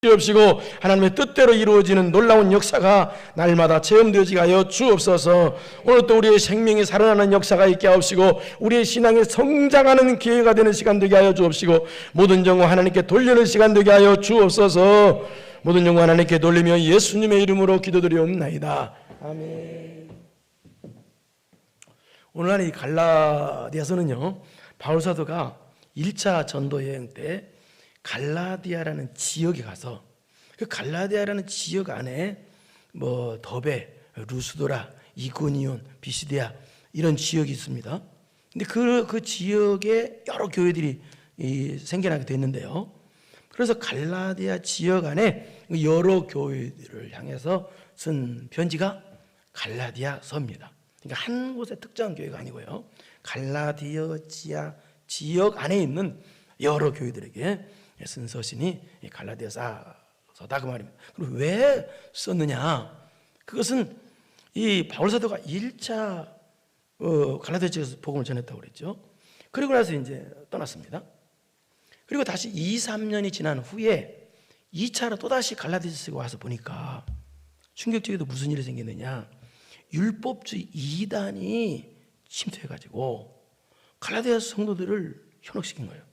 주옵시고 하나님의 뜻대로 이루어지는 놀라운 역사가 날마다 체험되어지게 하여 주옵소서. 오늘 또 우리의 생명이 살아나는 역사가 있게 하옵시고 우리의 신앙이 성장하는 기회가 되는 시간 되게 하여 주옵시고 모든 영광 하나님께 돌리는 시간 되게 하여 주옵소서. 모든 영광 하나님께 돌리며 예수님의 이름으로 기도드리옵나이다. 아멘. 오늘 이 갈라디아서는요, 바울 사도가 1차 전도 여행 때 갈라디아라는 지역에 가서 그 갈라디아라는 지역 안에 뭐 더베, 루스도라, 이고니온, 비시디아 이런 지역이 있습니다. 근데 그 지역에 여러 교회들이 생겨나게 됐는데요. 그래서 갈라디아 지역 안에 여러 교회들을 향해서 쓴 편지가 갈라디아서입니다. 그러니까 한 곳의 특정한 교회가 아니고요. 갈라디아 지역 안에 있는 여러 교회들에게 쓴 서신이 갈라디아서다 그 말입니다. 그럼 왜 썼느냐? 그것은 이 바울 사도가 1차 갈라디아 지역에서 복음을 전했다고 그랬죠. 그리고 나서 이제 떠났습니다. 그리고 다시 2, 3년이 지난 후에 2차로 또다시 갈라디아서에 와서 보니까 충격적이도 무슨 일이 생겼느냐? 율법주의 이단이 침투해가지고 갈라디아 성도들을 현혹시킨 거예요.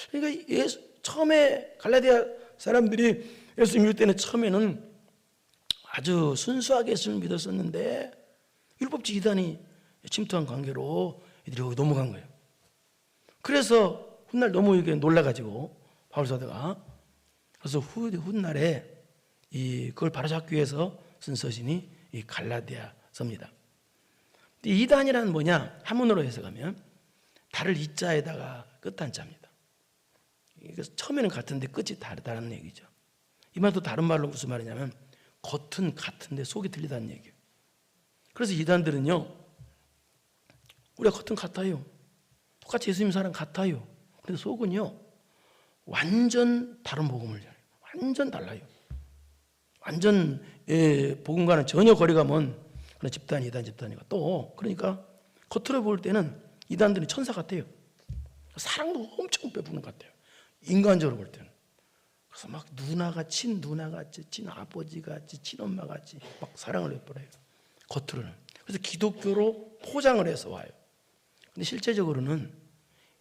그러니까 처음에 갈라디아 사람들이 예수 믿을 때는 처음에는 아주 순수하게 예수를 믿었었는데 율법주의 이단이 침투한 관계로 이들이 거기 넘어간 거예요. 그래서 훗날 너무 이게 놀라가지고 바울 사도가 그래서 훗날에 그걸 바로잡기 위해서 쓴 서신이 이 갈라디아서입니다. 이단이란 뭐냐? 한문으로 해석하면 달을 이자에다가 끝 한자입니다. 그래서 처음에는 같은데 끝이 다르다는 얘기죠. 이 말도 다른 말로 무슨 말이냐면 겉은 같은데 속이 틀리다는 얘기예요. 그래서 이단들은요, 우리가 겉은 같아요. 똑같이 예수님 사랑 같아요. 근데 속은요 완전 다른 복음을 전해요. 완전 달라요. 완전 복음과는 전혀 거리가 먼 그런 집단이 이단 집단이고 또 그러니까 겉으로 볼 때는 이단들이 천사 같아요. 사랑도 엄청 베푸는 것 같아요. 인간적으로 볼 때는. 그래서 막 누나가 친누나같이 친아버지같이 친엄마같이 막 사랑을 베풀어요. 겉으로는. 그래서 기독교로 포장을 해서 와요. 근데 실제적으로는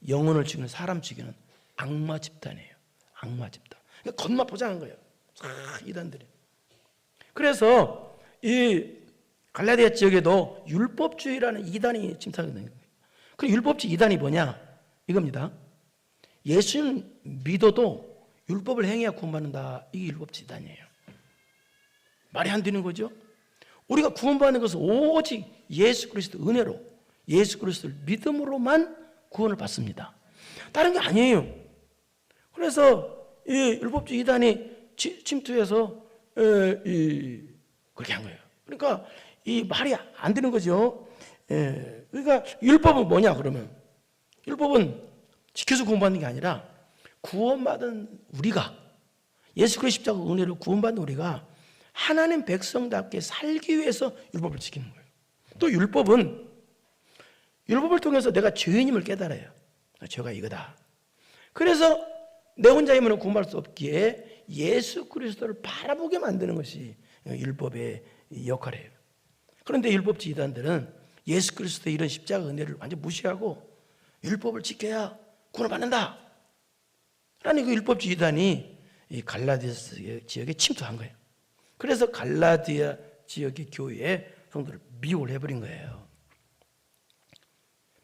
영혼을 죽이는 사람 죽이는 악마 집단이에요. 악마 집단. 그러니까 겉만 포장한 거예요. 이단들이. 그래서 이 갈라디아 지역에도 율법주의라는 이단이 침투하게 된 거예요. 그 율법주의 이단이 뭐냐? 이겁니다. 예수를 믿어도 율법을 행해야 구원받는다. 이게 율법주의 이단이에요. 말이 안 되는 거죠? 우리가 구원받는 것은 오직 예수 그리스도 은혜로 예수 그리스도를 믿음으로만 구원을 받습니다. 다른 게 아니에요. 그래서 이 율법주의 이단이 침투해서 그렇게 한 거예요. 그러니까 이 말이 안 되는 거죠. 그러니까 율법은 뭐냐 그러면 율법은 지켜서 구원받는 게 아니라 구원받은 우리가 예수 그리스도 십자가 은혜로 구원받은 우리가 하나님 백성답게 살기 위해서 율법을 지키는 거예요. 또 율법을 통해서 내가 죄인임을 깨달아요. 죄가 이거다. 그래서 내 혼자 힘으로 구원받을 수 없기에 예수 그리스도를 바라보게 만드는 것이 율법의 역할이에요. 그런데 율법주의 이단들은 예수 그리스도의 이런 십자가 은혜를 완전 무시하고 율법을 지켜야 구원을 받는다 라는 그 율법주의 이단이 이 갈라디아 지역에 침투한 거예요. 그래서 갈라디아 지역의 교회에 성도를 미혹을 해버린 거예요.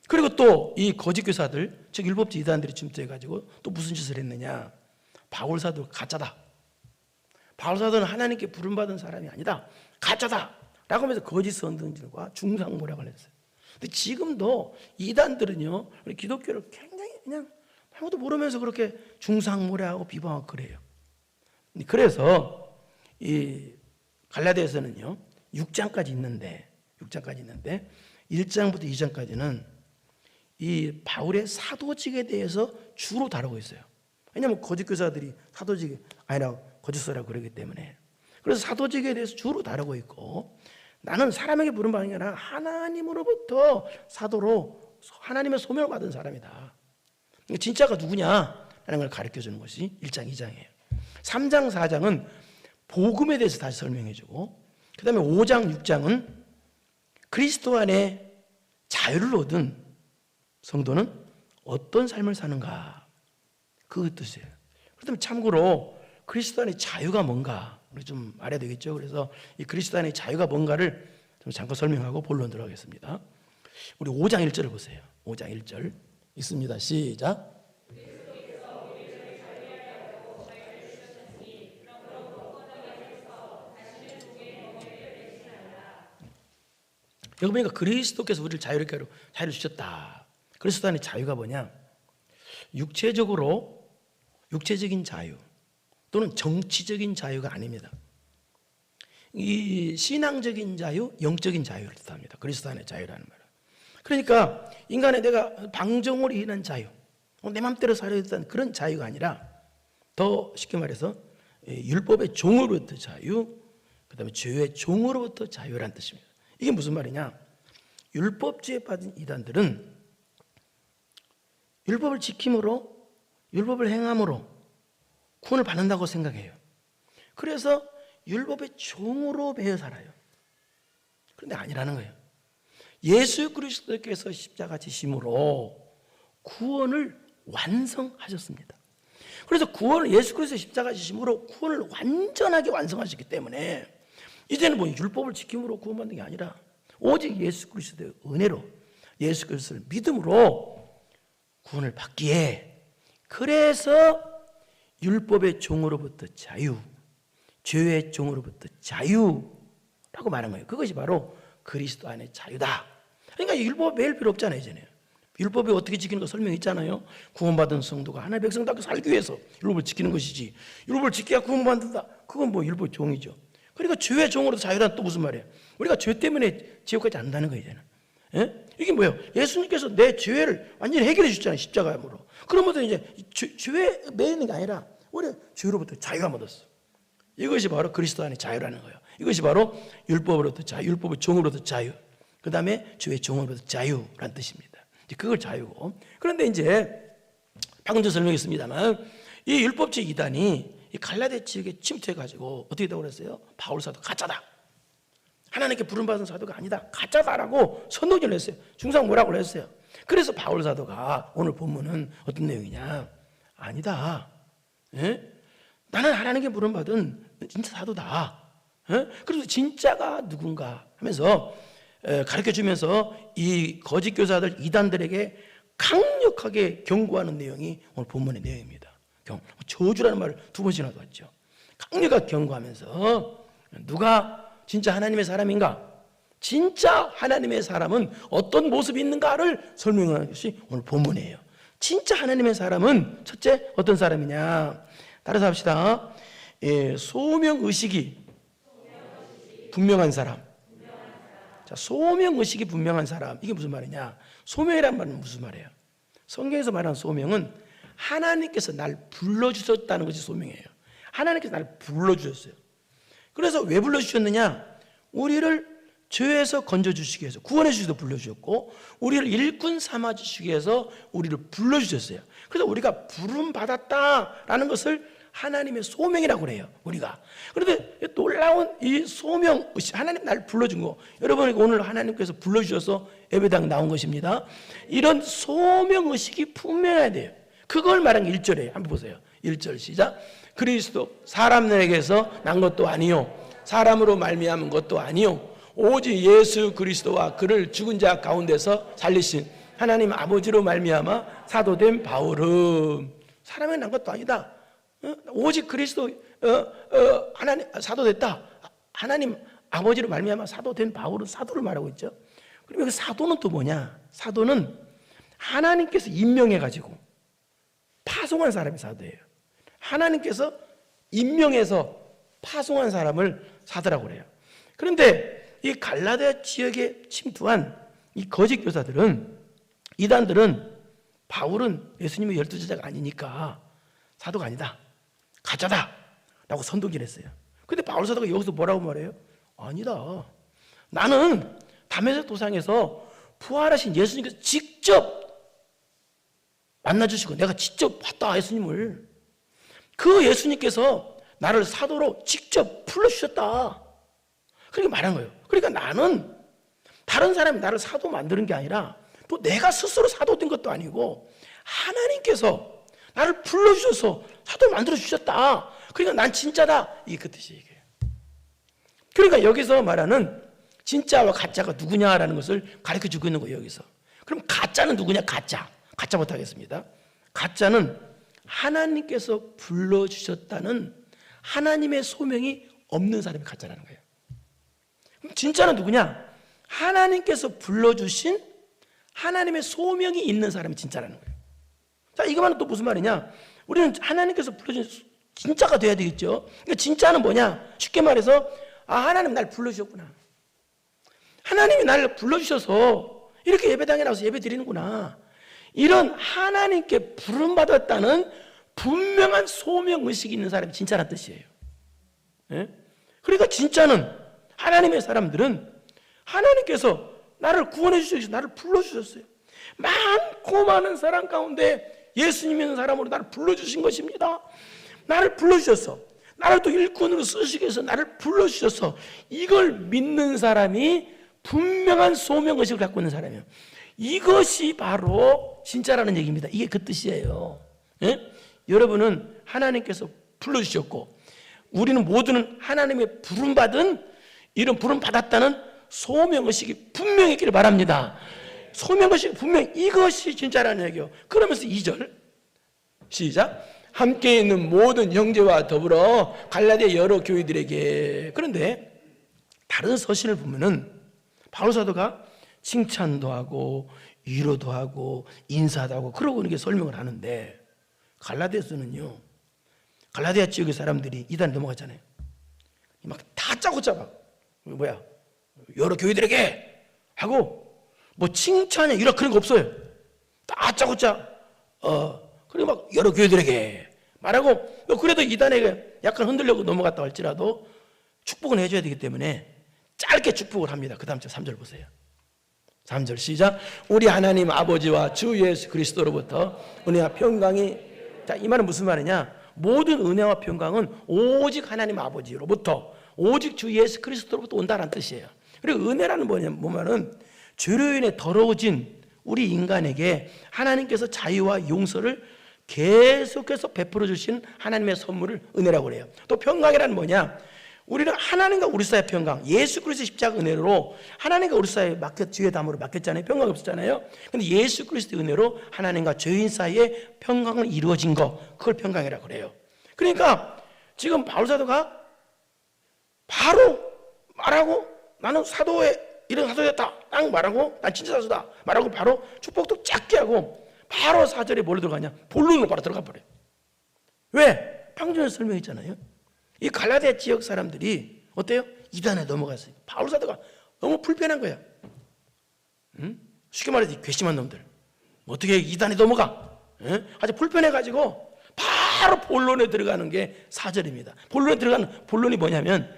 그리고 또 이 거짓 교사들, 즉 율법주의 이단들이 침투해가지고 또 무슨 짓을 했느냐? 바울 사도 가짜다. 바울 사도는 하나님께 부름받은 사람이 아니다. 가짜다. 라고 하면서 거짓 선생들과 중상모략을 했어요. 근데 지금도 이단들은요, 우리 기독교를 굉장히 그냥 아무것도 모르면서 그렇게 중상모략하고 비방하고 그래요. 그래서 이 갈라디아서는요, 6장까지 있는데 1장부터 2장까지는 이 바울의 사도직에 대해서 주로 다루고 있어요. 왜냐하면 거짓 교사들이 사도직이 아니라 거짓서라고 그러기 때문에. 그래서 사도직에 대해서 주로 다루고 있고 나는 사람에게 부름받은 게 아니라 하나님으로부터 사도로 하나님의 소명을 받은 사람이다. 진짜가 누구냐? 라는 걸 가르쳐주는 것이 1장, 2장이에요. 3장, 4장은 복음에 대해서 다시 설명해주고, 그 다음에 5장, 6장은 그리스도 안에 자유를 얻은 성도는 어떤 삶을 사는가, 그 뜻이에요. 그렇다면 참고로 그리스도 안에 자유가 뭔가 좀 알아야 되겠죠. 그래서 이 그리스도 안에 자유가 뭔가를 좀 잠깐 설명하고 본론 들어가겠습니다. 우리 5장 1절을 보세요. 5장 1절 있습니다. 시작. 여기 보니까 그리스도께서 우리를 자유롭게 자유를 주셨다. 그리스도 안에 자유가 뭐냐? 육체적인 자유 또는 정치적인 자유가 아닙니다. 이 신앙적인 자유, 영적인 자유를 뜻합니다. 그리스도 안의 자유라는 말은. 그러니까 인간의 내가 방종으로 인한 자유, 내 맘대로 살아야 된다는 그런 자유가 아니라 더 쉽게 말해서 율법의 종으로부터 자유, 그 다음에 죄의 종으로부터 자유라는 뜻입니다. 이게 무슨 말이냐? 율법주의에 빠진 이단들은 율법을 지킴으로, 율법을 행함으로 구원을 받는다고 생각해요. 그래서 율법의 종으로 매여 살아요. 그런데 아니라는 거예요. 예수 그리스도께서 십자가 지심으로 구원을 완성하셨습니다. 그래서 구원을 예수 그리스도 십자가 지심으로 구원을 완전하게 완성하셨기 때문에 이제는 뭐 율법을 지킴으로 구원받는 게 아니라 오직 예수 그리스도의 은혜로, 예수 그리스도를 믿음으로 구원을 받기에, 그래서 율법의 종으로부터 자유, 죄의 종으로부터 자유라고 말한 거예요. 그것이 바로 그리스도 안의 자유다. 그러니까 율법 매일 필요 없잖아요. 이제는 율법이 어떻게 지키는 거 설명했잖아요. 구원받은 성도가 하나님의 백성답게 살기 위해서 율법을 지키는 것이지, 율법을 지켜야 구원받는다, 그건 뭐 율법 종이죠. 그러니까 죄의 종으로도 자유란 또 무슨 말이에요? 우리가 죄 때문에 지옥까지 안 간다는 거예요. 이제는. 예? 이게 뭐예요? 예수님께서 내 죄를 완전히 해결해 주셨잖아요. 십자가로. 그러면서 이제 죄에 매이는 게 아니라 우리 죄로부터 자유가 얻었어. 이것이 바로 그리스도 안의 자유라는 거예요. 이것이 바로 율법으로부터 자유, 율법의 종으로부터 자유, 그 다음에 죄의 종으로부터 자유란 뜻입니다. 이제 그걸 자유고. 그런데 이제 방금 전 설명했습니다만 이 율법주의 이단이 이 갈라디아 지역에 침투해가지고 어떻게 되고 그랬어요? 바울 사도 가짜다, 하나님께 부름받은 사도가 아니다, 가짜다라고 선동을 했어요. 중상 뭐라고 했어요? 그래서 바울 사도가 오늘 본문은 어떤 내용이냐? 아니다, 예? 나는 하나님께 부름받은 진짜 사도다, 예? 그래서 진짜가 누군가 하면서 가르쳐주면서 이 거짓 교사들, 이단들에게 강력하게 경고하는 내용이 오늘 본문의 내용입니다. 저주라는 말을 2번씩이나 봤죠. 강력하게 경고하면서 누가 진짜 하나님의 사람인가, 진짜 하나님의 사람은 어떤 모습이 있는가를 설명하는 것이 오늘 본문이에요. 진짜 하나님의 사람은 첫째 어떤 사람이냐, 따라서 합시다. 소명의식이 분명한 사람. 자, 소명의식이 분명한 사람, 이게 무슨 말이냐? 소명이란 말은 무슨 말이에요? 성경에서 말하는 소명은 하나님께서 날 불러주셨다는 것이 소명이에요. 하나님께서 날 불러주셨어요. 그래서 왜 불러주셨느냐? 우리를 죄에서 건져주시기 위해서, 구원해 주시기도 불러주셨고, 우리를 일꾼 삼아주시기 위해서 우리를 불러주셨어요. 그래서 우리가 부름받았다라는 것을 하나님의 소명이라고 그래요, 우리가. 그런데 놀라운 이 소명, 하나님 날 불러준 거, 여러분 오늘 하나님께서 불러주셔서 예배당 나온 것입니다. 이런 소명의식이 분명해야 돼요. 그걸 말하는 게 1절이에요. 한번 보세요. 1절 시작. 그리스도 사람에게서 난 것도 아니요, 사람으로 말미암은 것도 아니요, 오직 예수 그리스도와 그를 죽은 자 가운데서 살리신 하나님 아버지로 말미암아 사도된 바울은, 사람에 난 것도 아니다, 오직 그리스도 하나님 사도됐다, 하나님 아버지로 말미암아 사도된 바울은 사도를 말하고 있죠. 그럼 여기 사도는 또 뭐냐? 사도는 하나님께서 임명해 가지고 파송한 사람이 사도예요. 하나님께서 임명해서 파송한 사람을 사도라고 그래요. 그런데 이 갈라디아 지역에 침투한 이 거짓 교사들은, 이단들은 바울은 예수님의 12제자가 아니니까 사도가 아니다, 가짜다 라고 선동질 했어요. 근데 바울 사도가 여기서 뭐라고 말해요? 아니다, 나는 다메섹 도상에서 부활하신 예수님께서 직접 만나주시고 내가 직접 봤다, 예수님을. 그 예수님께서 나를 사도로 직접 불러주셨다. 그렇게 말한 거예요. 그러니까 나는 다른 사람이 나를 사도 만드는 게 아니라 또 내가 스스로 사도 된 것도 아니고 하나님께서 나를 불러주셔서 사도 만들어주셨다. 그러니까 난 진짜다. 이게 그 뜻이에요. 그러니까 여기서 말하는 진짜와 가짜가 누구냐라는 것을 가르쳐주고 있는 거예요. 여기서. 그럼 가짜는 누구냐? 가짜부터 하겠습니다. 가짜는 하나님께서 불러주셨다는 하나님의 소명이 없는 사람이 가짜라는 거예요. 그럼 진짜는 누구냐? 하나님께서 불러주신 하나님의 소명이 있는 사람이 진짜라는 거예요. 자, 이거만은 또 무슨 말이냐? 우리는 하나님께서 불러주신 진짜가 돼야 되겠죠. 그러니까 진짜는 뭐냐? 쉽게 말해서 하나님 날 불러주셨구나. 하나님이 나를 불러주셔서 이렇게 예배당에 나와서 예배 드리는구나. 이런 하나님께 부름받았다는 분명한 소명의식이 있는 사람이 진짜란 뜻이에요. 예? 그러니까 진짜는 하나님의 사람들은 하나님께서 나를 구원해 주셔서 나를 불러주셨어요. 많고 많은 사람 가운데 예수님 있는 사람으로 나를 불러주신 것입니다. 나를 불러주셔서 나를 또 일꾼으로 쓰시기 위해서 나를 불러주셔서 이걸 믿는 사람이 분명한 소명의식을 갖고 있는 사람이에요. 이것이 바로 진짜라는 얘기입니다. 이게 그 뜻이에요. 예? 여러분은 하나님께서 불러주셨고 우리는 모두는 하나님의 부름받은 이런 부름받았다는 소명의식이 분명히 있기를 바랍니다. 소명의식이 분명히 이것이 진짜라는 얘기예요. 그러면서 2절 시작. 함께 있는 모든 형제와 더불어 갈라디아 여러 교회들에게. 그런데 다른 서신을 보면은 바울 사도가 칭찬도 하고 위로도 하고 인사도 하고 그러고 이렇게 설명을 하는데 갈라디아서는요, 갈라디아 지역의 사람들이 이단에 넘어갔잖아요. 막 다 짜고 짜봐. 뭐야? 여러 교회들에게 하고 뭐 칭찬이야 이런 그런 거 없어요. 다 짜고 짜. 그리고 막 여러 교회들에게 말하고 그래도 이단에게 약간 흔들려고 넘어갔다 할지라도 축복은 해줘야 되기 때문에 짧게 축복을 합니다. 그 다음 절 3절 보세요. 3절 시작. 우리 하나님 아버지와 주 예수 그리스도로부터 은혜와 평강이. 자, 이 말은 무슨 말이냐? 모든 은혜와 평강은 오직 하나님 아버지로부터 오직 주 예수 그리스도로부터 온다는 뜻이에요. 그리고 은혜라는 뭐냐면 죄로 인해 더러워진 우리 인간에게 하나님께서 자유와 용서를 계속해서 베풀어 주신 하나님의 선물을 은혜라고 그래요. 또 평강이라는 뭐냐? 우리는 하나님과 우리 사이의 평강, 예수 그리스도의 십자가 은혜로 하나님과 우리 사이에 죄의 담으로 맡겼잖아요. 평강이 없었잖아요. 근데 예수 그리스도의 은혜로 하나님과 죄인 사이에 평강을 이루어진 거, 그걸 평강이라고 그래요. 그러니까 지금 바울 사도가 바로 말하고 나는 사도의 이런 사도였다 딱 말하고 난 진짜 사도다 말하고 바로 축복도 작게 하고 바로 4절에 뭘로 들어가냐? 본론으로 바로 들어가 버려요. 왜? 방금 전에 설명했잖아요. 이 갈라디아 지역 사람들이 어때요? 이단에 넘어갔어요. 바울 사도가 너무 불편한 거야. 응? 쉽게 말해서 괘씸한 놈들. 어떻게 이단에 넘어가? 응? 아주 불편해가지고 바로 본론에 들어가는 게 4절입니다. 본론에 들어가는 본론이 뭐냐면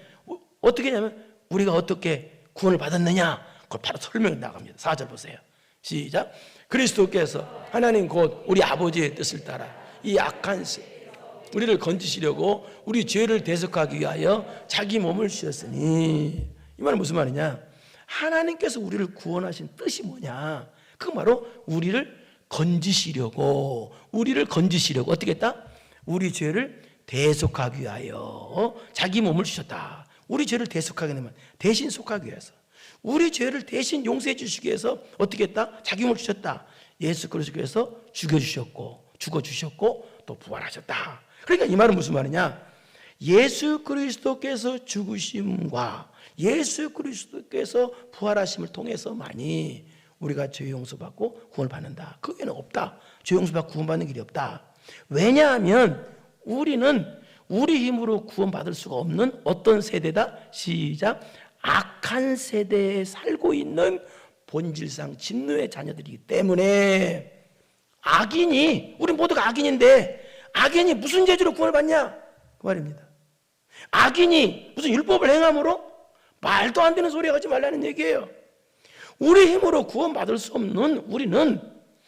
어떻게 하냐면 우리가 어떻게 구원을 받았느냐 그걸 바로 설명이 나갑니다. 4절 보세요. 시작. 그리스도께서 하나님 곧 우리 아버지의 뜻을 따라 이 악한 우리를 건지시려고 우리 죄를 대속하기 위하여 자기 몸을 주셨으니. 이 말은 무슨 말이냐? 하나님께서 우리를 구원하신 뜻이 뭐냐? 그 바로 우리를 건지시려고 어떻게 했다? 우리 죄를 대속하기 위하여 자기 몸을 주셨다. 우리 죄를 대속하게 되면 대신 속하기 위해서 우리 죄를 대신 용서해 주시기 위해서 어떻게 했다? 자기 몸을 주셨다. 예수 그리스도께서 죽어주셨고 또 부활하셨다. 그러니까 이 말은 무슨 말이냐? 예수 그리스도께서 죽으심과 예수 그리스도께서 부활하심을 통해서만이 우리가 죄 용서받고 구원을 받는다. 그 외에는 없다. 죄 용서받고 구원받는 길이 없다. 왜냐하면 우리는 우리 힘으로 구원받을 수가 없는 어떤 세대다? 시작. 악한 세대에 살고 있는 본질상 진노의 자녀들이기 때문에 악인이, 우리 모두가 악인인데 악인이 무슨 죄로 구원을 받냐? 그 말입니다. 악인이 무슨 율법을 행함으로? 말도 안 되는 소리 하지 말라는 얘기예요. 우리 힘으로 구원받을 수 없는 우리는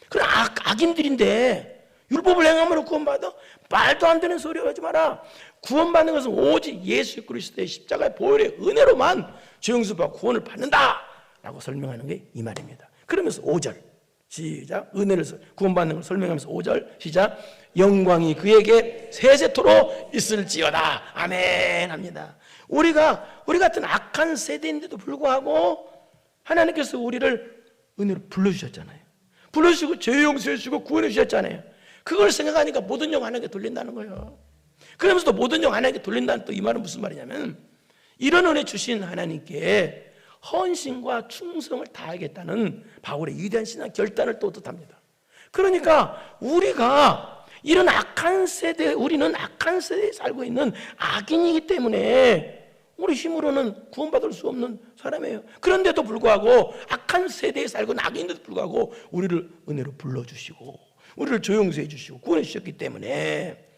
그런 악인들인데 율법을 행함으로 구원받아? 말도 안 되는 소리 하지 마라. 구원받는 것은 오직 예수 그리스도의 십자가의 보혈의 은혜로만 죄 용서받고 구원을 받는다 라고 설명하는 게 이 말입니다. 그러면서 5절 시작, 은혜를 구원받는 걸 설명하면서 5절 시작, 영광이 그에게 세세토록 있을지어다. 아멘 합니다. 우리 같은 악한 세대인데도 불구하고 하나님께서 우리를 은혜로 불러주셨잖아요. 불러주시고 죄 용서해 주시고 구원해 주셨잖아요. 그걸 생각하니까 모든 영 하나님께 돌린다는 거예요. 그러면서 또 모든 영 하나님께 돌린다는 또 이 말은 무슨 말이냐면, 이런 은혜 주신 하나님께 헌신과 충성을 다하겠다는 바울의 위대한 신앙 결단을 또 뜻합니다. 그러니까 우리가 이런 악한 세대, 우리는 악한 세대에 살고 있는 악인이기 때문에 우리 힘으로는 구원받을 수 없는 사람이에요. 그런데도 불구하고 악한 세대에 살고 있는 악인데도 불구하고 우리를 은혜로 불러주시고 우리를 조용수해 주시고 구원해 주셨기 때문에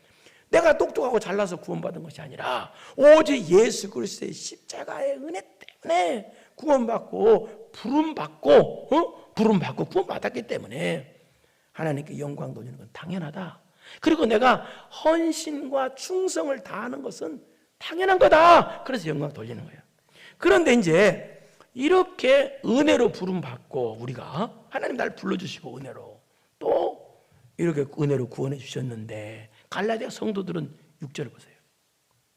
내가 똑똑하고 잘나서 구원받은 것이 아니라 오직 예수 그리스도의 십자가의 은혜 때문에 구원받고 부름받고 구원받았기 때문에 하나님께 영광 돌리는 건 당연하다. 그리고 내가 헌신과 충성을 다하는 것은 당연한 거다. 그래서 영광 돌리는 거예요. 그런데 이제 이렇게 은혜로 부름받고 우리가 하나님 날 불러주시고 은혜로 또 이렇게 은혜로 구원해 주셨는데 갈라디아 성도들은 6절을 보세요.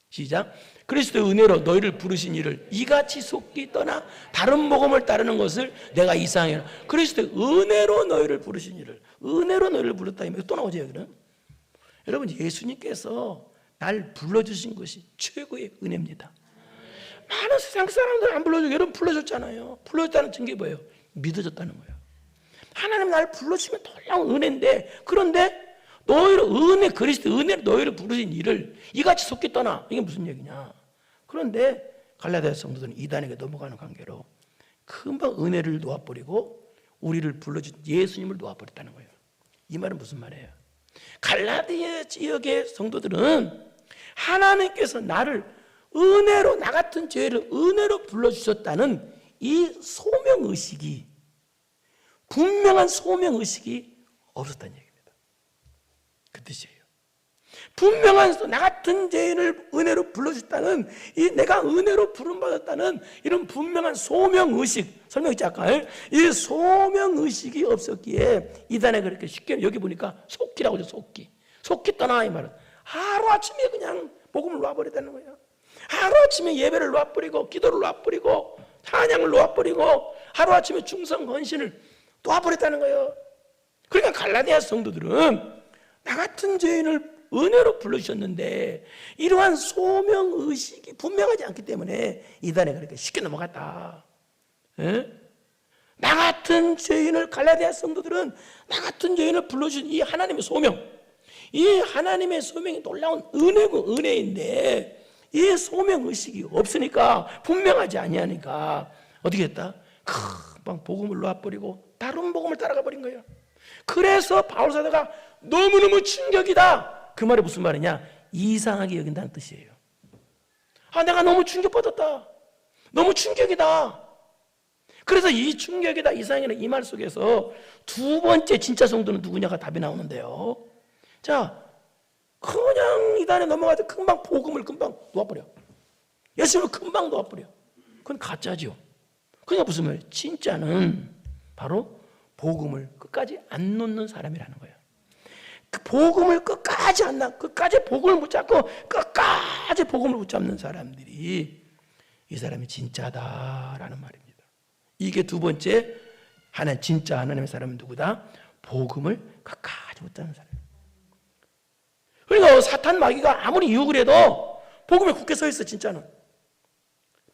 시작. 그리스도의 은혜로 너희를 부르신 이를 이같이 속기 떠나 다른 복음을 따르는 것을 내가 이상해라. 그리스도의 은혜로 너희를 부르신 이를, 은혜로 너희를 불렀다. 또 나오죠 여기는. 여러분, 예수님께서 날 불러주신 것이 최고의 은혜입니다. 많은 세상 사람들 안 불러주고 여러분 불러줬잖아요. 불러줬다는 증거 뭐예요? 믿어졌다는 거예요. 하나님 날 불러주시면 놀라운 은혜인데, 그런데 너희를 은혜, 그리스도 은혜로 너희를 부르신 이를 이같이 속기 떠나. 이게 무슨 얘기냐? 그런데 갈라디아 성도들은 이단에게 넘어가는 관계로 금방 은혜를 놓아버리고 우리를 불러준 예수님을 놓아버렸다는 거예요. 이 말은 무슨 말이에요? 갈라디아 지역의 성도들은 하나님께서 나를 은혜로, 나 같은 죄를 은혜로 불러주셨다는 이 소명의식이, 분명한 소명의식이 없었다는 얘기입니다. 그 뜻이에요. 분명한 나 같은 죄인을 은혜로 불러주셨다는 이 내가 은혜로 부름받았다는 이런 분명한 소명의식, 설명했지 아까. 이 소명의식이 없었기에 이단에 그렇게 쉽게, 여기 보니까 속기라고 하죠. 속기 떠나 이 말은 하루아침에 그냥 복음을 놔버렸다는 거예요. 하루아침에 예배를 놔버리고 기도를 놔버리고 찬양을 놔버리고 하루아침에 충성 헌신을 놔버렸다는 거예요. 그러니까 갈라디아 성도들은 나 같은 죄인을 은혜로 불러주셨는데 이러한 소명의식이 분명하지 않기 때문에 이단에 그렇게 쉽게 넘어갔다. 에? 나 같은 죄인을, 갈라디아 성도들은 나 같은 죄인을 불러주신 이 하나님의 소명, 이 하나님의 소명이 놀라운 은혜고 은혜인데 이 소명의식이 없으니까, 분명하지 아니하니까 어떻게 했다? 금방 복음을 놔버리고 다른 복음을 따라가 버린 거예요. 그래서 바울사도가 너무너무 충격이다. 그 말이 무슨 말이냐? 이상하게 여긴다는 뜻이에요. 아, 내가 너무 충격받았다. 너무 충격이다. 그래서 이 충격이다, 이상이라는 이 말 속에서 두 번째 진짜 성도는 누구냐가 답이 나오는데요. 자, 그냥 이단에 넘어가서 금방 복음을 금방 놓아버려. 예수님을 금방 놓아버려. 그건 가짜죠. 그러니까 무슨 말이에요? 진짜는 바로 복음을 끝까지 안 놓는 사람이라는 거예요. 그 복음을 끝까지 안 놔, 끝까지 복음을 붙잡고 끝까지 복음을 붙잡는 사람들이 이 사람이 진짜다라는 말입니다. 이게 두 번째, 진짜 하나님의 사람은 누구다? 복음을 끝까지 붙잡는 사람. 그러니까 사탄 마귀가 아무리 유혹을 해도 복음에 굳게 서 있어. 진짜는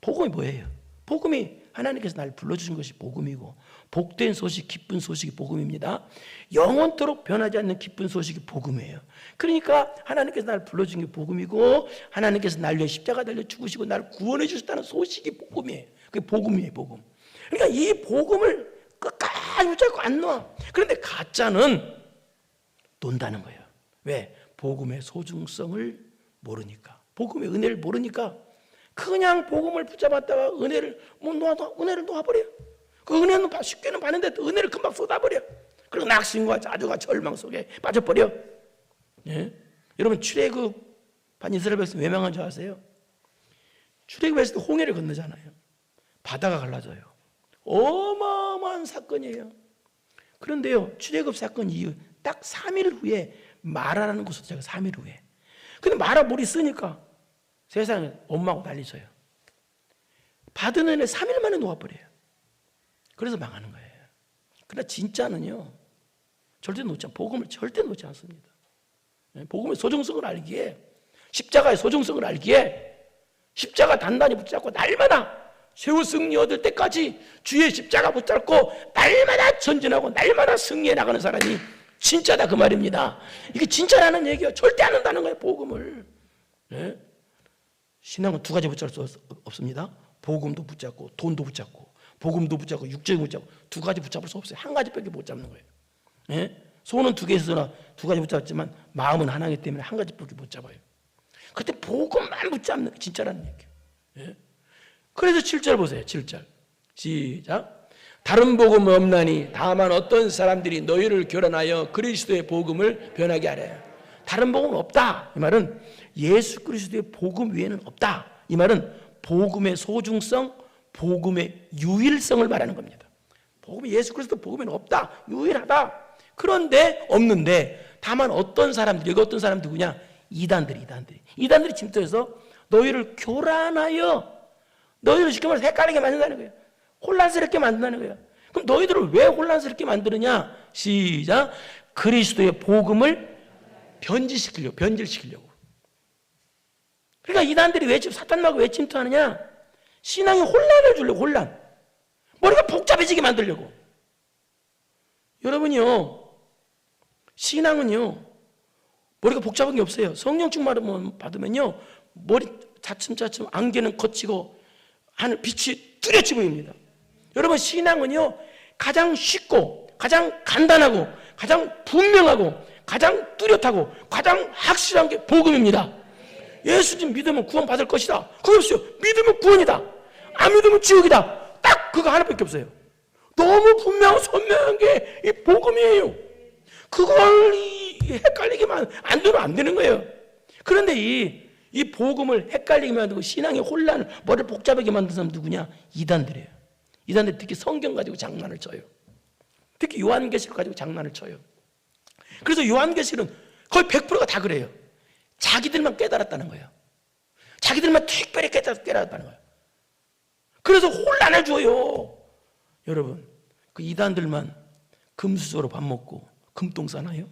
복음이 뭐예요? 복음이 하나님께서 날 불러주신 것이 복음이고, 복된 소식, 기쁜 소식이 복음입니다. 영원토록 변하지 않는 기쁜 소식이 복음이에요. 그러니까 하나님께서 날 불러준 게 복음이고, 하나님께서 날 위해 십자가 달려 죽으시고 나를 구원해 주셨다는 소식이 복음이에요. 그게 복음이에요, 복음. 그러니까 이 복음을 끝까지 붙잡고 안 놔. 그런데 가짜는 논다는 거예요. 왜? 복음의 소중성을 모르니까, 복음의 은혜를 모르니까 그냥 복음을 붙잡았다가 은혜를 놓아버려. 그 은혜는 쉽게는 받는데 또 은혜를 금방 쏟아버려. 그리고 낙심과 자조가 절망 속에 빠져버려. 예? 여러분 출애굽한 이스라엘 백성 왜 망한 줄 아세요? 출애굽했을 때 홍해를 건너잖아요. 바다가 갈라져요. 어마어마한 사건이에요. 그런데요, 출애굽 사건 이후 딱 3일 후에 마라라는 곳을 제가 3일 후에. 근데 마라 물이 쓰니까 세상에 원망하고 난리쳐요. 받은 은혜 3일 만에 놓아버려요. 그래서 망하는 거예요. 그러나 진짜는요, 복음을 절대 놓지 않습니다. 복음의 소중성을 알기에, 십자가의 소중성을 알기에 십자가 단단히 붙잡고 날마다 세월 승리 얻을 때까지 주의 십자가 붙잡고 날마다 전진하고 날마다 승리해 나가는 사람이 진짜다 그 말입니다. 이게 진짜라는 얘기예요. 절대 안 한다는 거예요, 복음을. 네? 신앙은 두 가지 붙잡을 수 없습니다. 복음도 붙잡고 돈도 붙잡고 복음도 붙잡고 육적인 붙잡고 두 가지 붙잡을 수 없어요. 한 가지밖에 못 잡는 거예요. 네? 손은 두 개 있으나 두 가지 붙잡지만 마음은 하나이기 때문에 한 가지밖에 못 잡아요. 그때 복음만 붙잡는 게 진짜라는 얘기예요. 예? 그래서 7절 보세요. 7절 시작. 다른 복음은 없나니 다만 어떤 사람들이 너희를 교란하여 그리스도의 복음을 변하게 하래. 다른 복음은 없다. 이 말은 예수 그리스도의 복음 외에는 없다. 이 말은 복음의 소중성, 복음의 유일성을 말하는 겁니다. 복음이 예수 그리스도 복음에는 없다. 유일하다. 그런데 없는데 다만 어떤 사람들, 여기 어떤 사람 누구냐? 이단들이 침투해서 너희를 교란하여 너희를 쉽게 말해서 헷갈리게 만든다는 거예요. 혼란스럽게 만든다는 거예요. 그럼 너희들을 왜 혼란스럽게 만드느냐? 시작. 그리스도의 복음을 변질시키려고. 그러니까 이단들이 왜 사탄마가 왜 침투하느냐? 신앙에 혼란을 주려고. 혼란. 머리가 복잡해지게 만들려고. 여러분이요, 신앙은요 머리가 복잡한 게 없어요. 성령 충만을 받으면요 머리 차츰차츰 안개는 거치고 하늘 빛이 뚜렷이 보입니다. 여러분, 신앙은요 가장 쉽고 가장 간단하고 가장 분명하고 가장 뚜렷하고 가장 확실한 게 복음입니다. 예수님 믿으면 구원받을 것이다. 그거 없어요. 믿으면 구원이다. 안 믿으면 지옥이다. 딱 그거 하나밖에 없어요. 너무 분명하고 선명한 게 이 복음이에요. 그걸 헷갈리게만 안 되면 안 되는 거예요. 그런데 이 복음을 헷갈리게 만들고 신앙의 혼란을 머리를 복잡하게 만든 사람 누구냐? 이단들이에요. 이단들이 특히 성경 가지고 장난을 쳐요. 특히 요한계시록 가지고 장난을 쳐요. 그래서 요한계시록은 거의 100%가 다 그래요. 자기들만 깨달았다는 거예요. 자기들만 특별히 깨달았다는 거예요. 그래서 혼란을 줘요. 여러분, 그 이단들만 금수저로 밥 먹고 금똥 싸나요?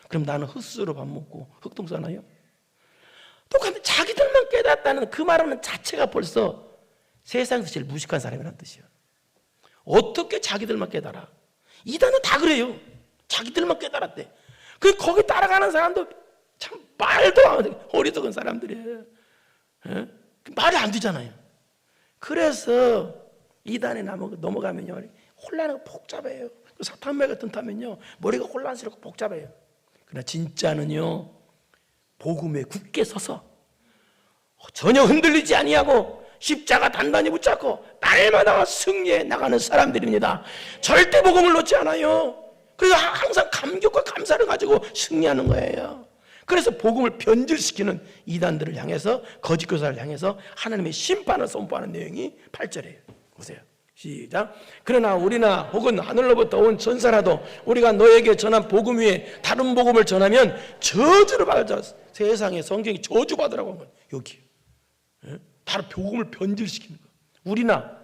그럼 나는 흙수저로 밥 먹고 흙똥 싸나요? 똑같은 자기들만 깨닫다는 그 말하는 자체가 벌써 세상에서 제일 무식한 사람이라는 뜻이에요. 어떻게 자기들만 깨달아? 이단은 다 그래요. 자기들만 깨달았대. 거기 따라가는 사람도 참 말도 안 돼. 어리석은 사람들이에요. 예? 말이 안 되잖아요. 그래서 이단에 넘어가면요 혼란하고 복잡해요. 사탄매가 뜬다면요 머리가 혼란스럽고 복잡해요. 그러나 진짜는요 복음에 굳게 서서 전혀 흔들리지 아니하고 십자가 단단히 붙잡고 날마다 승리해 나가는 사람들입니다. 절대 복음을 놓지 않아요. 그래서 항상 감격과 감사를 가지고 승리하는 거예요. 그래서 복음을 변질시키는 이단들을 향해서, 거짓 교사를 향해서 하나님의 심판을 선포하는 내용이 8절이에요. 보세요. 시작. 그러나 우리나 혹은 하늘로부터 온 전사라도 우리가 너에게 전한 복음 위에 다른 복음을 전하면 저주를 받아. 세상에 성경이 저주받으라고 한 거예요. 여기 다른 복음을 변질시키는 거예요. 우리나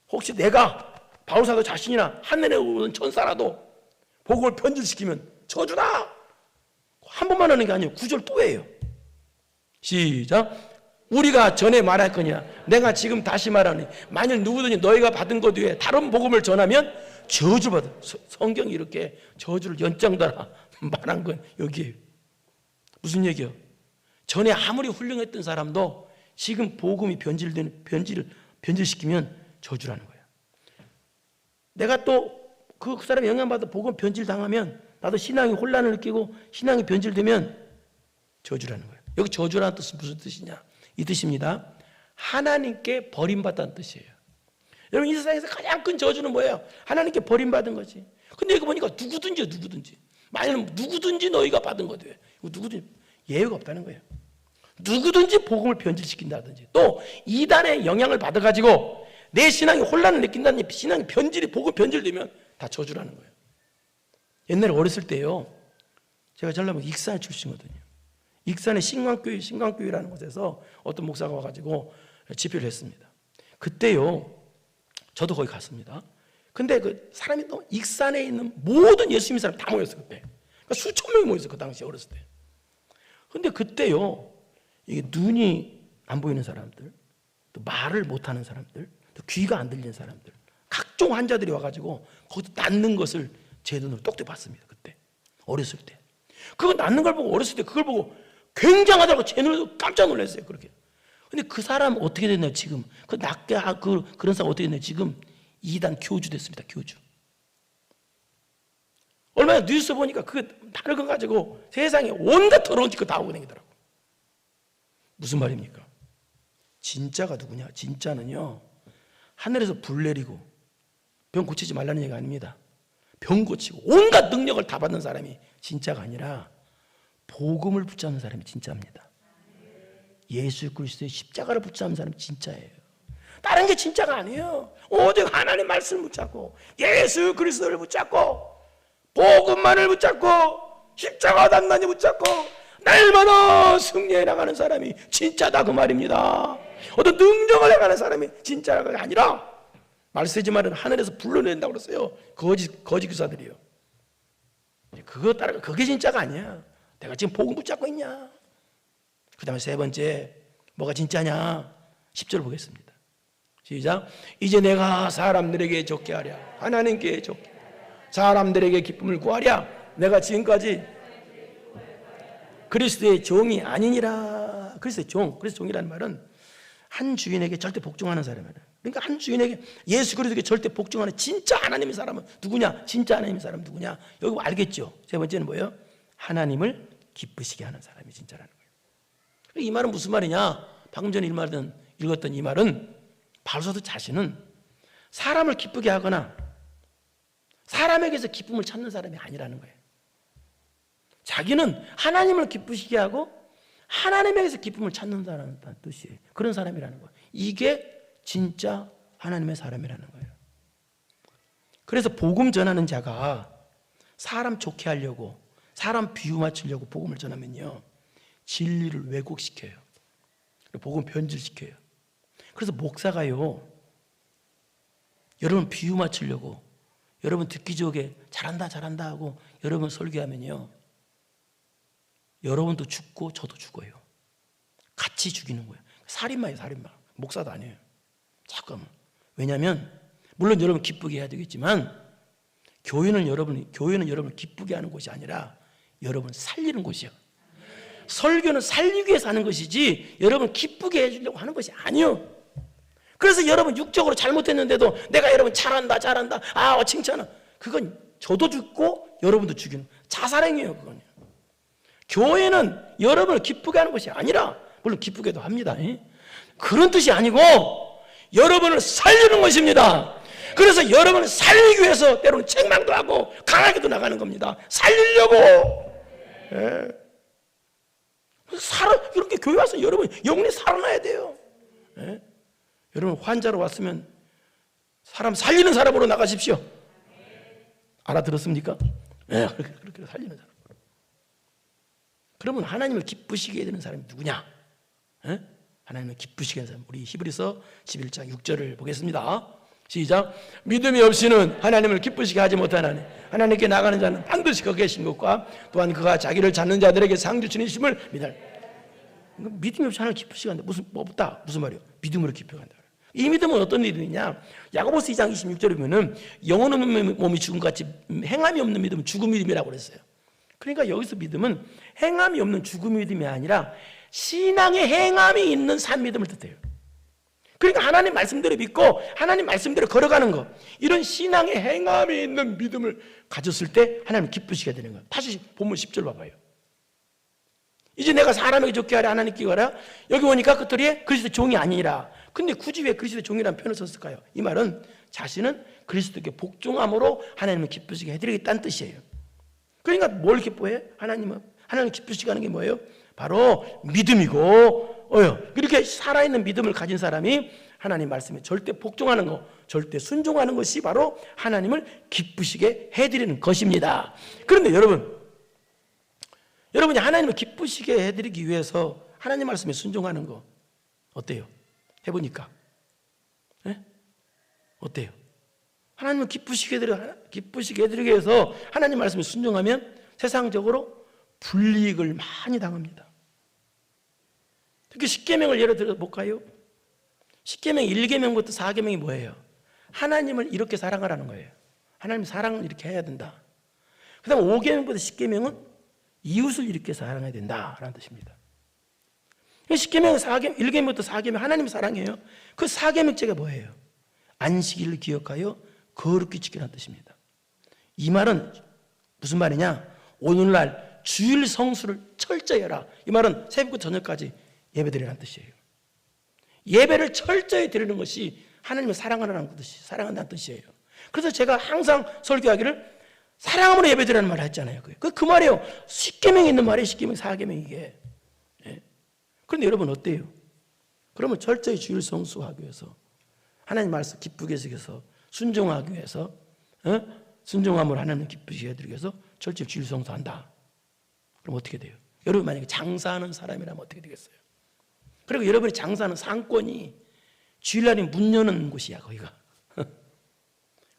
혹시 내가 바울사도 자신이나 하늘에 오는 전사라도 복음을 변질시키면 저주다. 한 번만 하는 게 아니에요. 9절 또 해요. 시작. 우리가 전에 말했거니와 내가 지금 다시 말하니 만일 누구든지 너희가 받은 것 외에 다른 복음을 전하면 저주받아. 성경이 이렇게 저주를 연장달아 말한 건 여기에요. 무슨 얘기요? 전에 아무리 훌륭했던 사람도 지금 복음이 변질시키면 저주라는 거예요. 내가 또 그 사람이 영향받아 복음 변질당하면 나도 신앙이 혼란을 느끼고 신앙이 변질되면 저주라는 거예요. 여기 저주라는 뜻은 무슨 뜻이냐? 이 뜻입니다. 하나님께 버림받다는 뜻이에요. 여러분, 이 세상에서 가장 큰 저주는 뭐예요? 하나님께 버림받은 거지. 근데 여기 보니까 누구든지 만약에 누구든지 너희가 받은 것 돼. 누구든지 예외가 없다는 거예요. 누구든지 복음을 변질시킨다든지 또 이단의 영향을 받아가지고 내 신앙이 혼란을 느낀다든지 신앙이 복음 변질되면 다 저주라는 거예요. 옛날에 어렸을 때요, 제가 전라북도 익산 출신이거든요. 익산의 신광교회라는 곳에서 어떤 목사가 와가지고 집회를 했습니다. 그때요, 저도 거기 갔습니다. 근데 그 사람이 또 익산에 있는 모든 예수 믿는 사람 다 모였어요. 그때 그러니까 수천 명이 모였어요. 그 당시에 어렸을 때. 근데 그때요, 이게 눈이 안 보이는 사람들, 또 말을 못하는 사람들, 또 귀가 안 들리는 사람들, 각종 환자들이 와가지고 거기서 낫는 것을 제 눈으로 똑똑히 봤습니다. 그때 어렸을 때 그거 낫는 걸 보고, 어렸을 때 그걸 보고 굉장하다고 제 눈으로 깜짝 놀랐어요. 그렇게. 근데 그 사람 어떻게 됐나요? 지금 그 낫게 그런 사람 어떻게 됐나요? 지금 이단 교주 됐습니다. 교주. 얼마 전에 뉴스 보니까 그 다른 거 가지고 세상에 온갖 더러운 짓 다 하고 다니더라고. 무슨 말입니까? 진짜가 누구냐? 진짜는요, 하늘에서 불 내리고 병 고치지 말라는 얘기가 아닙니다. 병 고치고 온갖 능력을 다 받는 사람이 진짜가 아니라 복음을 붙잡는 사람이 진짜입니다. 예수 그리스도의 십자가를 붙잡는 사람이 진짜예요. 다른 게 진짜가 아니에요. 오직 하나님 말씀을 붙잡고 예수 그리스도를 붙잡고 복음만을 붙잡고 십자가 단단히 붙잡고 날마다 승리해 나가는 사람이 진짜다, 그 말입니다. 어떤 능력을 해가는 사람이 진짜가 아니라 말세지 말은 하늘에서 불러낸다고 그랬어요. 거짓 교사들이요. 그거 따라 그게 진짜가 아니야. 내가 지금 복음 붙잡고 있냐? 그 다음에 세 번째, 뭐가 진짜냐? 10절 보겠습니다. 시작. 이제 내가 사람들에게 좋게 하랴, 하나님께 좋게 사람들에게 기쁨을 구하랴. 내가 지금까지 그리스도의 종이 아니니라. 그리스도의 종, 그리스도 종이라는 말은 한 주인에게 절대 복종하는 사람이에요. 그러니까 한 주인에게, 예수 그리스도에게 절대 복종하는 진짜 하나님의 사람은 누구냐? 진짜 하나님의 사람은 누구냐? 여기 알겠죠? 세 번째는 뭐예요? 하나님을 기쁘시게 하는 사람이 진짜라는 거예요. 이 말은 무슨 말이냐? 방금 전에 읽었던 이 말은 바울사도 자신은 사람을 기쁘게 하거나 사람에게서 기쁨을 찾는 사람이 아니라는 거예요. 자기는 하나님을 기쁘시게 하고 하나님에게서 기쁨을 찾는 사람이라는 뜻이에요. 그런 사람이라는 거예요. 이게 진짜 하나님의 사람이라는 거예요. 그래서 복음 전하는 자가 사람 좋게 하려고, 사람 비유 맞추려고 복음을 전하면요, 진리를 왜곡시켜요. 복음 변질시켜요. 그래서 목사가요, 여러분 비유 맞추려고, 여러분 듣기 좋게 잘한다 하고 여러분 설교하면요, 여러분도 죽고 저도 죽어요. 같이 죽이는 거예요. 살인마예요, 살인마. 목사도 아니에요. 잠깐만. 왜냐하면 물론 여러분 기쁘게 해야 되겠지만 교회는 여러분을 기쁘게 하는 곳이 아니라 여러분 살리는 곳이요. 설교는 살리기 위해서 하는 것이지 여러분 기쁘게 해주려고 하는 것이 아니요. 그래서 여러분 육적으로 잘못했는데도 내가 여러분 잘한다 칭찬은, 그건 저도 죽고 여러분도 죽이는 자살행위예요. 그건. 교회는 여러분을 기쁘게 하는 것이 아니라, 물론 기쁘게도 합니다. 그런 뜻이 아니고 여러분을 살리는 것입니다. 그래서 여러분을 살리기 위해서 때로는 책망도 하고 강하게도 나가는 겁니다. 살리려고. 이렇게 교회 와서 여러분 영혼이 살아나야 돼요. 여러분 환자로 왔으면 사람 살리는 사람으로 나가십시오. 알아들었습니까? 그렇게 살리는 사람. 그러면 하나님을 기쁘시게 되는 사람이 누구냐? 하나님을 기쁘시게 하는 사람. 우리 히브리서 11장 6절을 보겠습니다. 시작. 믿음이 없이는 하나님을 기쁘시게 하지 못하나니 하나님께 나가는 자는 반드시 거기 계신 것과 또한 그가 자기를 찾는 자들에게 상 주시는 심을 믿으라. 믿음이 없이 하나님을 기쁘시게 한다. 무슨 말이에요? 믿음으로 기쁘게 한다. 이 믿음은 어떤 믿음이냐? 야고보서 2장 26절에 보면은 영혼 없는 몸이 죽음같이 행함이 없는 믿음은 죽음 믿음이라고 그랬어요. 그러니까 여기서 믿음은 행함이 없는 죽음 믿음이 아니라 신앙의 행함이 있는 산 믿음을 뜻해요. 그러니까 하나님 말씀대로 믿고 하나님 말씀대로 걸어가는 것, 이런 신앙의 행함이 있는 믿음을 가졌을 때 하나님 기쁘시게 되는 거예요. 다시 본문 10절 봐봐요. 이제 내가 사람에게 좋게 하랴, 하나님께 하랴. 여기 보니까 그들이 그리스도 종이 아니라. 근데 굳이 왜 그리스도 종이라는 표현을 썼을까요? 이 말은 자신은 그리스도께 복종함으로 하나님을 기쁘시게 해드리겠다는 뜻이에요. 그러니까 뭘 기뻐해? 하나님 기쁘시게 하는 게 뭐예요? 바로 믿음이고, 이렇게 살아있는 믿음을 가진 사람이 하나님 말씀에 절대 복종하는 것, 절대 순종하는 것이 바로 하나님을 기쁘시게 해드리는 것입니다. 그런데 여러분이 하나님을 기쁘시게 해드리기 위해서 하나님 말씀에 순종하는 거 어때요? 해보니까 어때요? 하나님을 기쁘시게 해드리기 위해서 하나님 말씀에 순종하면 세상적으로 불이익을 많이 당합니다. 특히 십계명을 예를 들어 볼까요? 십계명 1계명부터 4계명이 뭐예요? 하나님을 이렇게 사랑하라는 거예요. 하나님 사랑을 이렇게 해야 된다. 그 다음 5계명부터 10계명은 이웃을 이렇게 사랑해야 된다라는 뜻입니다. 10계명 1계명부터 4계명 하나님 사랑해요. 그 4계명째가 뭐예요? 안식일을 기억하여 거룩히 지키라는 뜻입니다. 이 말은 무슨 말이냐? 오늘날 주일 성수를 철저히 해라. 이 말은 새벽부터 저녁까지 예배드리라는 뜻이에요. 예배를 철저히 드리는 것이 하나님을 사랑하라는 뜻이, 사랑한다는 뜻이에요. 그래서 제가 항상 설교하기를 사랑함으로 예배드리라는 말을 했잖아요. 그 말이에요. 10계명에 있는 말이에요. 10계명, 4계명 이게. 그런데 여러분 어때요? 그러면 철저히 주일 성수하기 위해서 하나님 말씀 기쁘게 해주기 위해서 순종하기 위해서 순종함으로 하나님 기쁘게 해드리기 위해서 철저히 주일 성수한다. 그럼 어떻게 돼요? 여러분 만약에 장사하는 사람이라면 어떻게 되겠어요? 그리고 여러분이 장사하는 상권이 주일날이 문 여는 곳이야 거기가.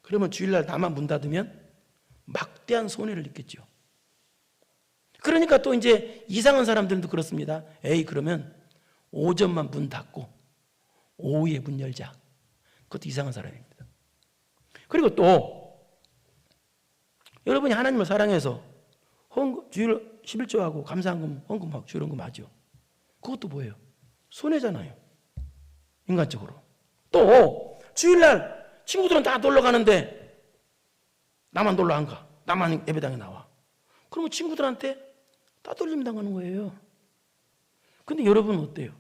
그러면 주일날 나만 문 닫으면 막대한 손해를 입겠죠. 그러니까 또 이제 이상한 사람들도 그렇습니다. 그러면 오전만 문 닫고 오후에 문 열자. 그것도 이상한 사람입니다. 그리고 또 여러분이 하나님을 사랑해서 주일 11조하고 감사한금 헌금하고 주일헌금 하죠. 그것도 뭐예요? 손해잖아요. 인간적으로. 또 주일날 친구들은 다 놀러 가는데 나만 놀러 안 가. 나만 예배당에 나와. 그러면 친구들한테 따돌림 당하는 거예요. 근데 여러분은 어때요?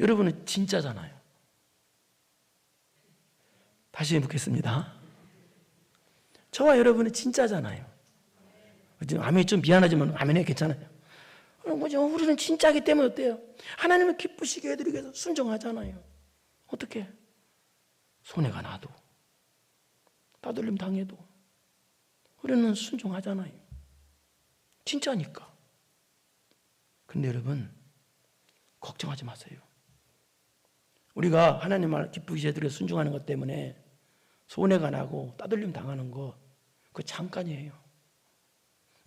여러분은 진짜잖아요. 다시 묻겠습니다. 저와 여러분은 진짜잖아요. 아멘이 좀 미안하지만 아멘이 괜찮아요. 우리는 진짜이기 때문에 어때요? 하나님을 기쁘시게 해드리기 위해서 순종하잖아요. 어떻게? 손해가 나도 따돌림 당해도 우리는 순종하잖아요. 진짜니까. 근데 여러분 걱정하지 마세요. 우리가 하나님 말 기쁘게 해드려 순종하는 것 때문에 손해가 나고 따돌림 당하는 거 그거 잠깐이에요.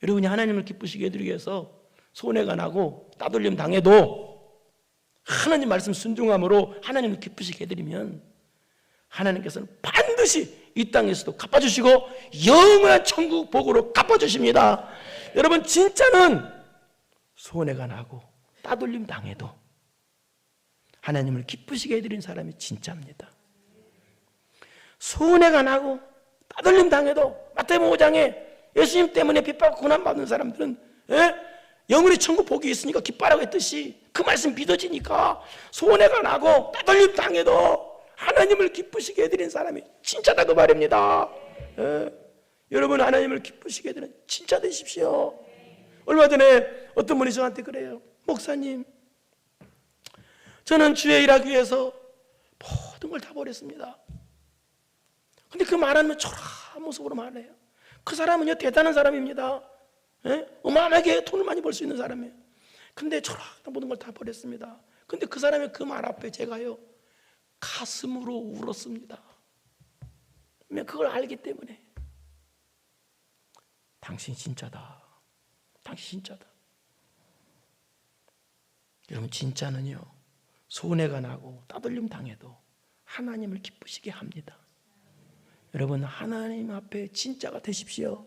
여러분이 하나님을 기쁘시게 해드리기 위해서 손해가 나고 따돌림 당해도 하나님 말씀 순종함으로 하나님을 기쁘시게 해드리면 하나님께서는 반드시 이 땅에서도 갚아주시고 영원한 천국 복으로 갚아주십니다. 여러분 진짜는 손해가 나고 따돌림 당해도 하나님을 기쁘시게 해드리는 사람이 진짜입니다. 손해가 나고 따돌림 당해도 마태복음 5장에 예수님 때문에 핍박받고 고난받는 사람들은 영원히 천국 복이 있으니까 기뻐하라고 했듯이 그 말씀 믿어지니까 손해가 나고 따돌림 당해도 하나님을 기쁘시게 해드리는 사람이 진짜다고 말입니다. 여러분 하나님을 기쁘시게 해드리는 진짜 되십시오. 얼마 전에 어떤 분이 저한테 그래요. 목사님, 저는 주의 일하기 위해서 모든 걸 다 버렸습니다. 근데 그 말하면 초라한 모습으로 말해요. 그 사람은요 대단한 사람입니다. 어마어마하게 돈을 많이 벌 수 있는 사람이에요. 근데 초라한 모든 걸 다 버렸습니다. 근데 그 사람의 그 말 앞에 제가요 가슴으로 울었습니다. 그걸 알기 때문에 당신 진짜다. 당신 진짜다. 여러분 진짜는요 손해가 나고 따돌림 당해도 하나님을 기쁘시게 합니다. 여러분 하나님 앞에 진짜가 되십시오.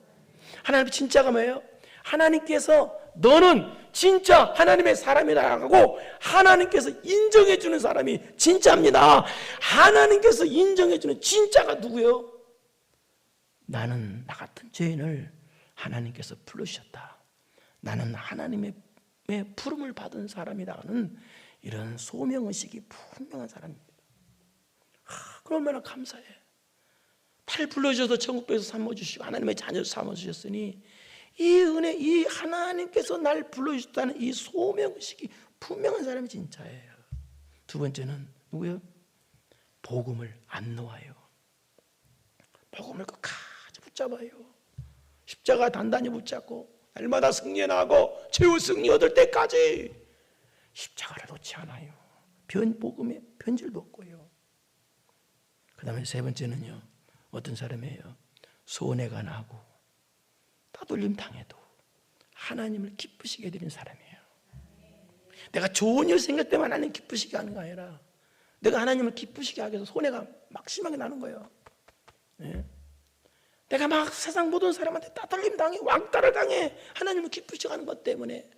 하나님 진짜가 뭐예요? 하나님께서 너는 진짜 하나님의 사람이라고 하나님께서 인정해 주는 사람이 진짜입니다. 하나님께서 인정해 주는 진짜가 누구요? 나는 나 같은 죄인을 하나님께서 부르셨다. 나는 하나님의 부름을 받은 사람이라는 이런 소명의식이 분명한 사람입니다. 그럼 얼마나 감사해. 나를 불러주셔서 천국에서 삼아주시고 하나님의 자녀 삼아주셨으니 이 은혜, 이 하나님께서 날 불러주셨다는 이 소명의식이 분명한 사람이 진짜예요. 두 번째는 누구요? 복음을 안 놓아요. 복음을 끝까지 붙잡아요. 십자가 단단히 붙잡고 날마다 승리해 나가고 최후 승리 얻을 때까지 십자가를 놓지 않아요. 복음에 변질도 없고요. 그 다음에 세 번째는요, 어떤 사람이에요? 손해가 나고 따돌림 당해도 하나님을 기쁘시게 해드리는 사람이에요. 내가 좋은 일 생길 때만 하나님 기쁘시게 하는 거 아니라 내가 하나님을 기쁘시게 하기 위해서 손해가 막 심하게 나는 거예요. 네? 내가 막 세상 모든 사람한테 따돌림 당해, 왕따를 당해 하나님을 기쁘시게 하는 것 때문에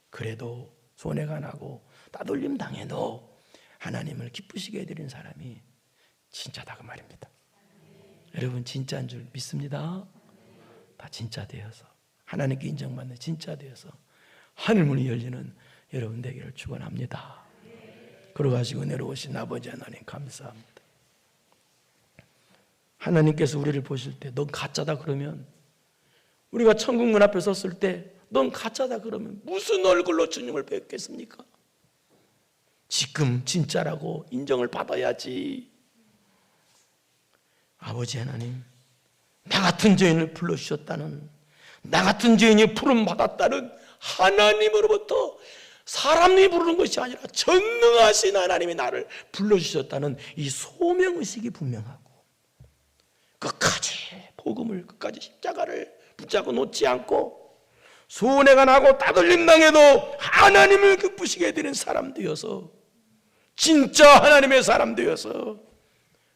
그래도 손해가 나고 따돌림 당해도 하나님을 기쁘시게 해드리는 사람이 진짜다 그 말입니다. 여러분 진짜인 줄 믿습니다. 다 진짜 되어서 하나님께 인정받는 진짜 되어서 하늘문이 열리는 여러분 되기를 축원합니다. 그러고 가시고 내려오신 아버지 하나님 감사합니다. 하나님께서 우리를 보실 때 넌 가짜다 그러면, 우리가 천국문 앞에 섰을 때 넌 가짜다 그러면 무슨 얼굴로 주님을 뵙겠습니까? 지금 진짜라고 인정을 받아야지. 아버지 하나님, 나 같은 죄인을 불러주셨다는, 나 같은 죄인이 부름받았다는 하나님으로부터 사람이 부르는 것이 아니라 전능하신 하나님이 나를 불러주셨다는 이 소명의식이 분명하고 끝까지 복음을, 끝까지 십자가를 붙잡고 놓지 않고 손해가 나고 따돌림 당해도 하나님을 기쁘시게 해드리는 사람 되어서, 진짜 하나님의 사람 되어서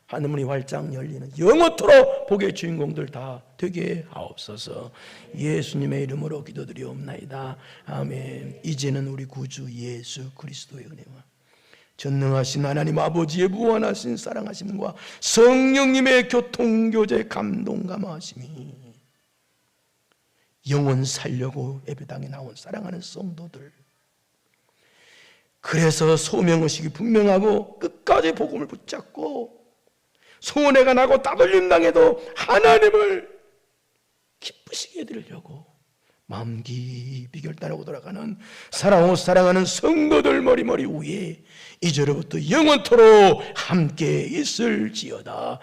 하늘문이 활짝 열리는 영원토록 복의 주인공들 다 되게 하옵소서. 예수님의 이름으로 기도드리옵나이다. 아멘. 이제는 우리 구주 예수 그리스도의 은혜와 전능하신 하나님 아버지의 무한하신 사랑하심과 성령님의 교통교제 감동 감화하심이 영원 살려고 예배당에 나온 사랑하는 성도들, 그래서 소명의식이 분명하고 끝까지 복음을 붙잡고 손해가 나고 따돌림 당해도 하나님을 기쁘시게 해드리려고 마음 깊이 결단하고 돌아가는 사랑하는 성도들 머리 위에 이제로부터 영원토록 함께 있을지어다.